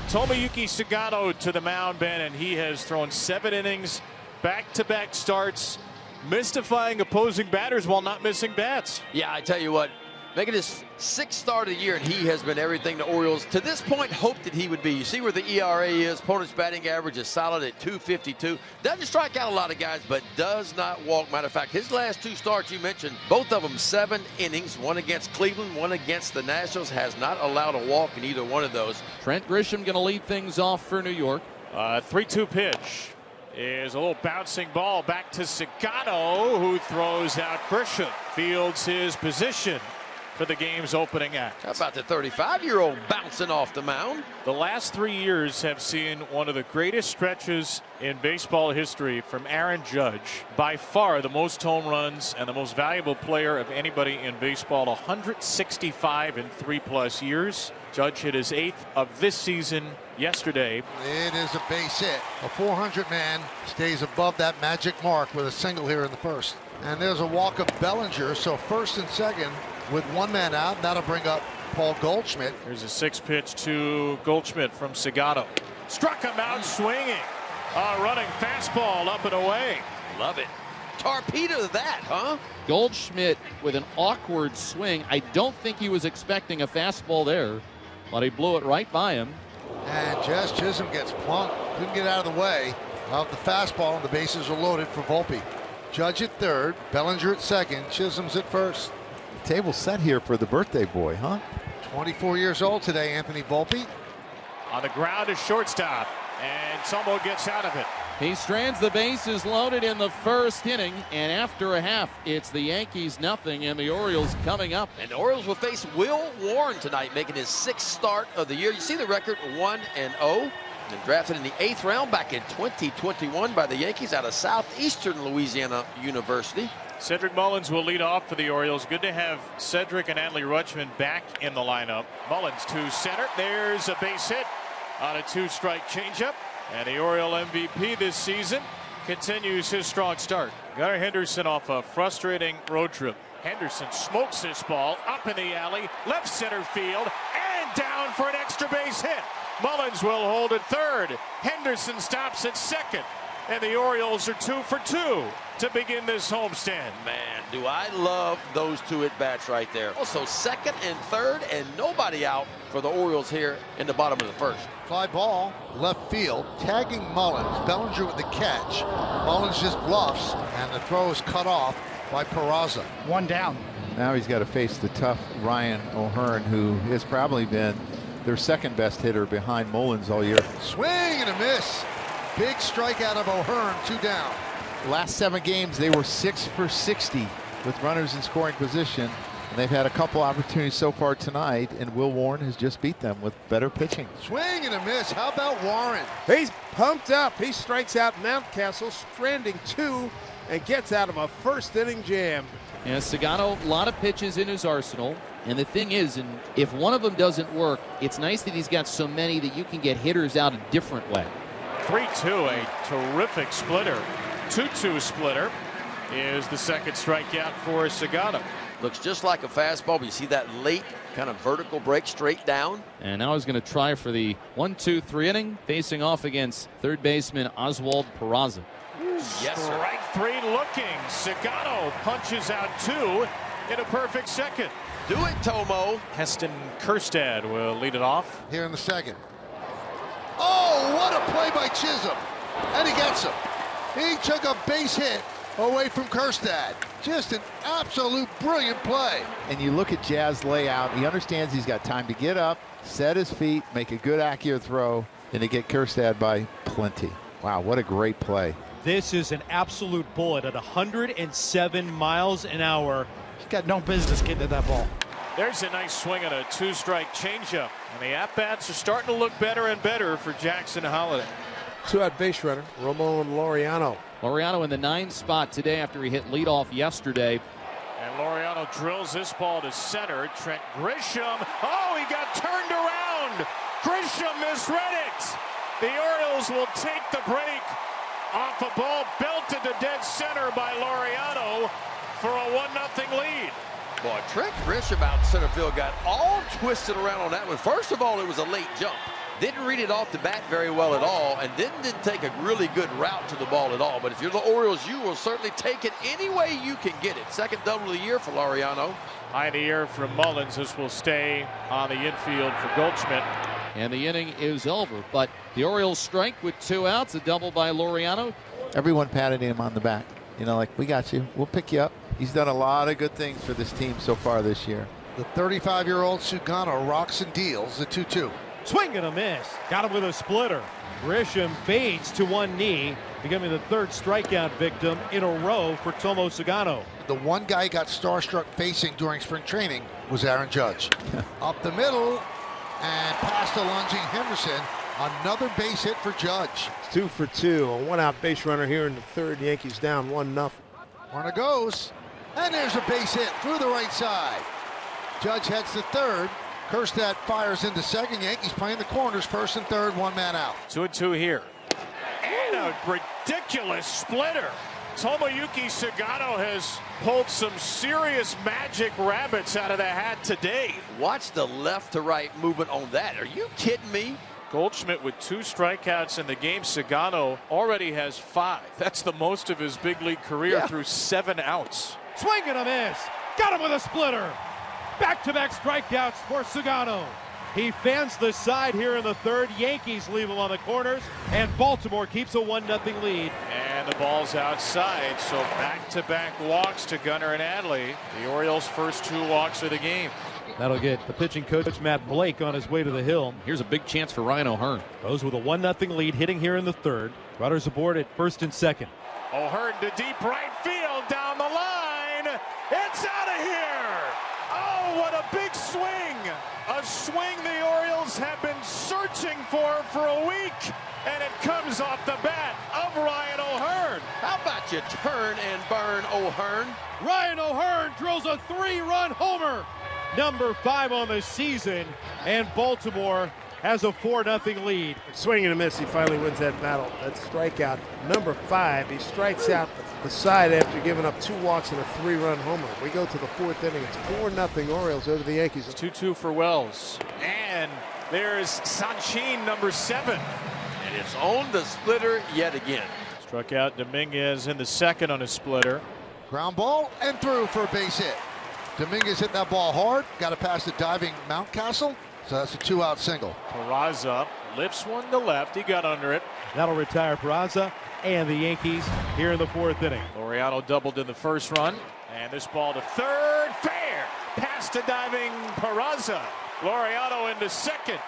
Tomoyuki Sugano to the mound, Ben, and he has thrown 7 innings, back-to-back starts, mystifying opposing batters while not missing bats. Yeah, I tell you what, making his 6th start of the year, and he has been everything the Orioles, to this point, hoped that he would be. You see where the ERA is. Opponent's batting average is solid at .252. Doesn't strike out a lot of guys, but does not walk. Matter of fact, his last 2 starts you mentioned, both of them 7 innings, one against Cleveland, one against the Nationals, has not allowed a walk in either one of those. Trent Grisham going to lead things off for New York. 3-2 pitch is a little bouncing ball back to Sugano, who throws out Grisham. Fields his position for the game's opening act. How about the 35-year-old bouncing off the mound? The last 3 years have seen one of the greatest stretches in baseball history from Aaron Judge. By far the most home runs and the most valuable player of anybody in baseball. 165 in 3+ years. Judge hit his 8th of this season yesterday. It is a base hit. A 400 man stays above that magic mark with a single here in the first. And there's a walk of Bellinger, so first and second with 1 man out. That'll bring up Paul Goldschmidt. Here's a 6-pitch to Goldschmidt from Sugano. Struck him out swinging. A running fastball up and away. Love it. Torpedo that, huh? Goldschmidt with an awkward swing. I don't think he was expecting a fastball there, but he blew it right by him. And Jazz Chisholm gets plunked. Couldn't get out of the way of the fastball, and the bases are loaded for Volpe. Judge at third, Bellinger at second, Chisholm's at first. The table's set here for the birthday boy, huh? 24 years old today, Anthony Volpe. On the ground is shortstop, and Tomo gets out of it. He strands the bases loaded in the first inning, and after a half, it's the Yankees nothing and the Orioles coming up. And the Orioles will face Will Warren tonight, making his 6th start of the year. You see the record, 1-0. And drafted in the 8th round back in 2021 by the Yankees out of Southeastern Louisiana University. Cedric Mullins will lead off for the Orioles. Good to have Cedric and Adley Rutschman back in the lineup. Mullins to center. There's a base hit on a 2-strike changeup. And the Oriole MVP this season continues his strong start. Gunnar Henderson off a frustrating road trip. Henderson smokes this ball up in the alley, left center field, and down for an extra base hit. Mullins will hold at third. Henderson stops at second. And the Orioles are 2 for 2 to begin this homestand. Man, do I love those 2 at-bats right there. Also, second and third, and nobody out for the Orioles here in the bottom of the first. Fly ball, left field, tagging Mullins. Bellinger with the catch. Mullins just bluffs, and the throw is cut off by Peraza. 1 down. Now he's got to face the tough Ryan O'Hearn, who has probably been their 2nd best hitter behind Mullins all year. Swing and a miss. Big strikeout of O'Hearn, 2 down. Last 7 games, they were 6 for 60 with runners in scoring position. And they've had a couple opportunities so far tonight, and Will Warren has just beat them with better pitching. Swing and a miss. How about Warren? He's pumped up. He strikes out Mountcastle, stranding 2, and gets out of a first-inning jam. Yeah, Sugano, a lot of pitches in his arsenal. And the thing is, and if one of them doesn't work, it's nice that he's got so many that you can get hitters out a different way. 3-2, a terrific splitter. 2-2 splitter is the 2nd strikeout for Sugano. Looks just like a fastball, but you see that late kind of vertical break straight down. And now he's going to try for the 1-2-3 inning, facing off against third baseman Oswald Peraza. Yes, sir. Strike 3 looking. Sugano punches out 2 in a perfect second. Do it, Tomo. Heston Kjerstad will lead it off. Here in the second. Oh, what a play by Chisholm. And he gets him. He took a base hit away from Kjerstad. Just an absolute brilliant play. And you look at Jazz layout, he understands he's got time to get up, set his feet, make a good accurate throw, and to get Kjerstad by plenty. Wow, what a great play. This is an absolute bullet at 107 miles an hour. He's got no business getting to that ball. There's a nice swing on a 2-strike changeup. And the at-bats are starting to look better and better for Jackson Holliday. 2 out base runner, Ramon Laureano. Laureano in the 9th spot today after he hit leadoff yesterday. And Laureano drills this ball to center. Trent Grisham. Oh, he got turned around. Grisham misread it. The Orioles will take the break off a ball belted to dead center by Laureano for a 1-0 lead. Boy, Trent Grisham out in center field got all twisted around on that one. First of all, it was a late jump. Didn't read it off the bat very well at all, and didn't take a really good route to the ball at all. But if you're the Orioles, you will certainly take it any way you can get it. Second double of the year for Laureano. High in the air from Mullins. This will stay on the infield for Goldschmidt. And the inning is over. But the Orioles strike with 2 outs. A double by Laureano. Everyone patted him on the back. You know, like, we got you. We'll pick you up. He's done a lot of good things for this team so far this year. The 35-year-old Sugano rocks and deals the 2-2. Swing and a miss. Got him with a splitter. Grisham fades to one knee, becoming the 3rd strikeout victim in a row for Tomo Sugano. The one guy he got starstruck facing during spring training was Aaron Judge. Up the middle and past the lunging Henderson. Another base hit for Judge. It's 2 for 2. A 1-out base runner here in the 3rd. Yankees down 1-0. Runner goes, and there's a base hit through the right side. Judge heads to 3rd. Kerstad fires into 2nd. Yankees playing the corners, 1st and 3rd, 1 man out. 2-2 here. And a ridiculous splitter. Tomoyuki Sugano has pulled some serious magic rabbits out of the hat today. Watch the left to right movement on that. Are you kidding me? Goldschmidt with 2 strikeouts in the game. Sugano already has 5. That's the most of his big league career through 7 outs. Swing and a miss. Got him with a splitter. Back-to-back strikeouts for Sugano. He fans the side here in the 3rd. Yankees leave him on the corners, and Baltimore keeps a 1-0 lead. And the ball's outside, so back-to-back walks to Gunnar and Adley. The Orioles' first 2 walks of the game. That'll get the pitching coach Matt Blake on his way to the hill. Here's a big chance for Ryan O'Hearn. Goes with a 1-0 lead, hitting here in the 3rd. Runners aboard at 1st and 2nd. O'Hearn to deep right field, down the line. It's out of here. Oh, what a big swing. A swing the Orioles have been searching for a week. And it comes off the bat of Ryan O'Hearn. How about you turn and burn, O'Hearn? Ryan O'Hearn drills a 3-run homer. Number 5 on the season. And Baltimore has a 4-0 lead. Swing and a miss. He finally wins that battle. That's strikeout number 5. He strikes out the side after giving up 2 walks and a 3-run homer. We go to the 4th inning. It's 4-0 Orioles over the Yankees. 2-2 for Wells. And there's Sanchin, number 7. And it's on the splitter yet again. Struck out Dominguez in the 2nd on a splitter. Ground ball and through for a base hit. Dominguez hit that ball hard. Got to pass the diving Mountcastle. So that's a 2-out single. Peraza lifts one to left. He got under it. That'll retire Peraza and the Yankees here in the 4th inning. Laureano doubled in the 1st run. And this ball to 3rd. Fair. Pass to diving Peraza. Laureano into 2nd.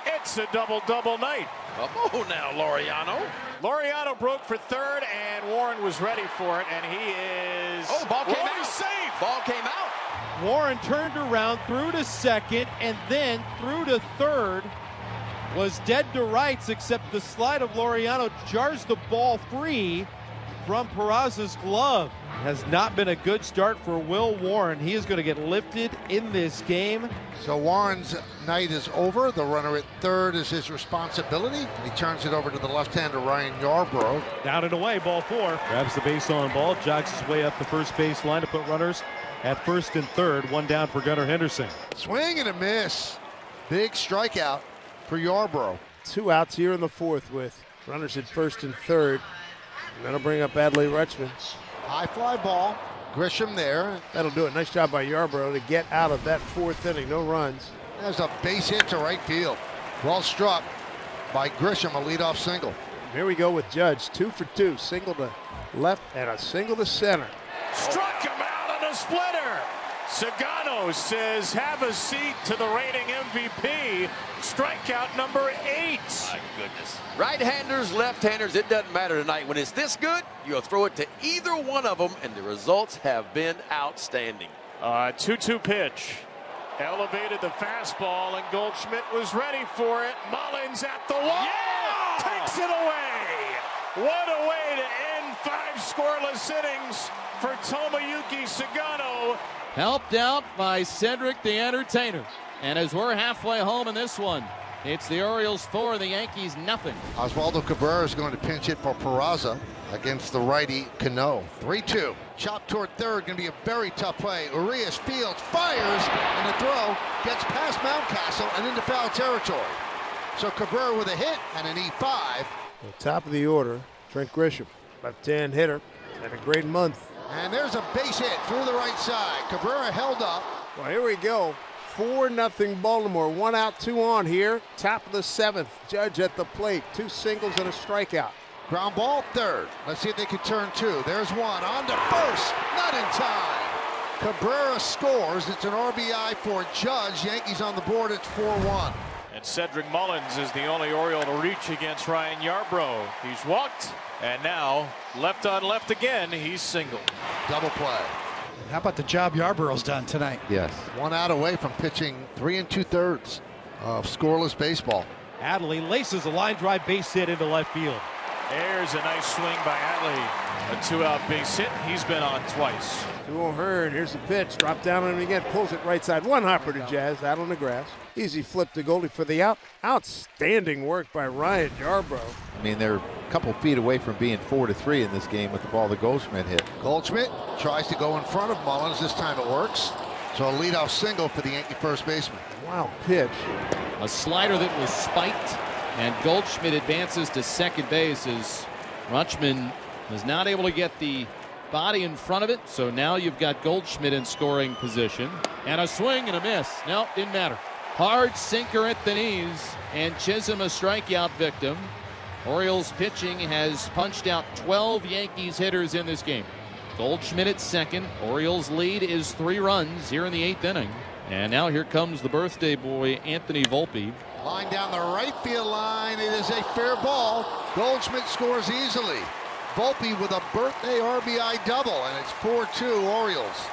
It's a double-double night. Come on now, Laureano. Laureano broke for 3rd, and Warren was ready for it, and he is... Oh, ball came out. He's safe. Ball came out. Warren turned around, threw to 2nd, and then threw to 3rd. Was dead to rights, except the slide of Laureano jars the ball free from Peraza's glove. Has not been a good start for Will Warren. He is going to get lifted in this game. So Warren's night is over. The runner at 3rd is his responsibility. He turns it over to the left-hander Ryan Yarbrough. Down and away, ball 4. Grabs the base on ball, jogs his way up the first base line to put runners at 1st and 3rd. 1 down for Gunnar Henderson. Swing and a miss. Big strikeout for Yarbrough. 2 outs here in the 4th with runners at 1st and 3rd. And that'll bring up Adley Rutschman. High fly ball. Grisham there. That'll do it. Nice job by Yarbrough to get out of that 4th inning. No runs. There's a base hit to right field. Well struck by Grisham, a leadoff single. Here we go with Judge. 2 for 2. Single to left and a single to center. Struck him out on a splitter. Sugano says, have a seat to the reigning MVP. Strikeout number 8. My goodness. Right-handers, left-handers, it doesn't matter tonight. When it's this good, you'll throw it to either one of them, and the results have been outstanding. 2-2 pitch. Elevated the fastball, and Goldschmidt was ready for it. Mullins at the wall. Yeah! Takes it away. What a way to end 5 scoreless innings for Tomoyuki Sugano. Helped out by Cedric the Entertainer. And as we're halfway home in this one, it's the Orioles 4, the Yankees nothing. Oswaldo Cabrera is going to pinch hit for Peraza against the righty Cano. 3-2. Chop toward 3rd, going to be a very tough play. Urias fields, fires, and the throw gets past Mountcastle and into foul territory. So Cabrera with a hit and an E5. The top of the order, Trent Grisham, left-hand hitter, had a great month. And there's a base hit through the right side. Cabrera held up. Well, here we go. 4-0 Baltimore. 1 out, 2 on here. Top of the 7th. Judge at the plate. 2 singles and a strikeout. Ground ball, third. Let's see if they can turn 2. There's one. On to first. Not in time. Cabrera scores. It's an RBI for Judge. Yankees on the board. It's 4-1. And Cedric Mullins is the only Oriole to reach against Ryan Yarbrough. He's walked, and now left on left again. He's singled. Double play. How about the job Yarbrough's done tonight? Yes. 1 out away from pitching 3 2/3 of scoreless baseball. Adley laces a line drive base hit into left field. There's a nice swing by Adley. A 2-out base hit. He's been on twice. 2 on her, and here's the pitch. Drop down on him again. Pulls it right side. 1 hopper to Jazz. Out on the grass. Easy flip to Goldie for the out. Outstanding work by Ryan Yarbrough. I mean, they're a couple feet away from being 4-3 in this game with the ball that Goldschmidt hit. Goldschmidt tries to go in front of Mullins. This time it works. So a leadoff single for the Yankee first baseman. Wow pitch. A slider that was spiked, and Goldschmidt advances to second base as Rutschman was not able to get the body in front of it. So now you've got Goldschmidt in scoring position. And a swing and a miss. No, didn't matter. Hard sinker at the knees, and Chisholm a strikeout victim. Orioles pitching has punched out 12 Yankees hitters in this game. Goldschmidt at second. Orioles lead is 3 runs here in the 8th inning. And now here comes the birthday boy, Anthony Volpe. Line down the right field line. It is a fair ball. Goldschmidt scores easily. Volpe with a birthday RBI double, and it's 4-2 Orioles.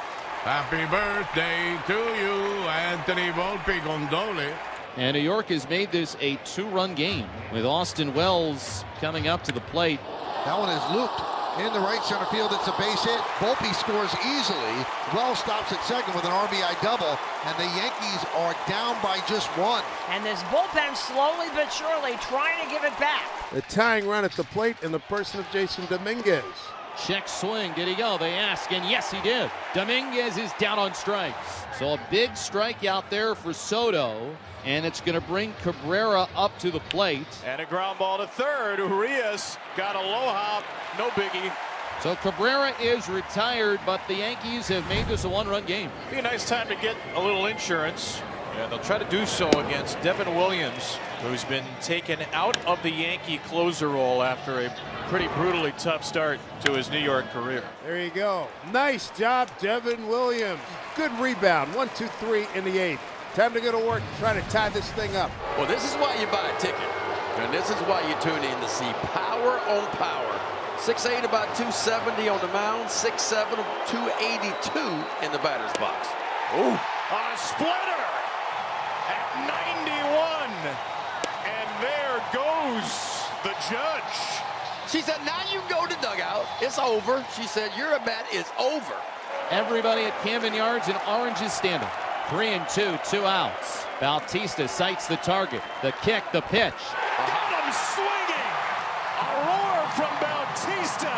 Happy birthday to you, Anthony Volpe Gondole. And New York has made this a 2-run game with Austin Wells coming up to the plate. That one is looped in the right center field. It's a base hit. Volpe scores easily. Wells stops at second with an RBI double, and the Yankees are down by just 1. And this bullpen slowly but surely trying to give it back. The tying run at the plate in the person of Jason Dominguez. Check swing. Did he go? They ask, and yes, he did. Dominguez is down on strikes. So a big strikeout there for Soto, and it's going to bring Cabrera up to the plate. And a ground ball to third. Urias got a low hop. No biggie. So Cabrera is retired, but the Yankees have made this a 1-run game. Be a nice time to get a little insurance. And they'll try to do so against Devin Williams, who's been taken out of the Yankee closer role after a pretty brutally tough start to his New York career. There you go. Nice job, Devin Williams. Good rebound. 1, 2, 3 in the 8th. Time to go to work and try to tie this thing up. Well, this is why you buy a ticket. And this is why you tune in to see power on power. 6'8", about 270 on the mound. 6'7", 282 in the batter's box. Ooh, on a splitter at 91. And there goes the Judge. She said, now you go to dugout. It's over. She said, your at-bat is over. Everybody at Camden Yards in orange is standing. 3-2, 2 outs. Bautista sights the target. The kick, the pitch. Got him swinging. A roar from Bautista.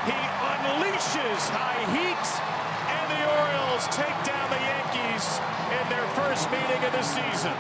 He unleashes high heat, and the Orioles take down the Yankees in their first meeting of the season.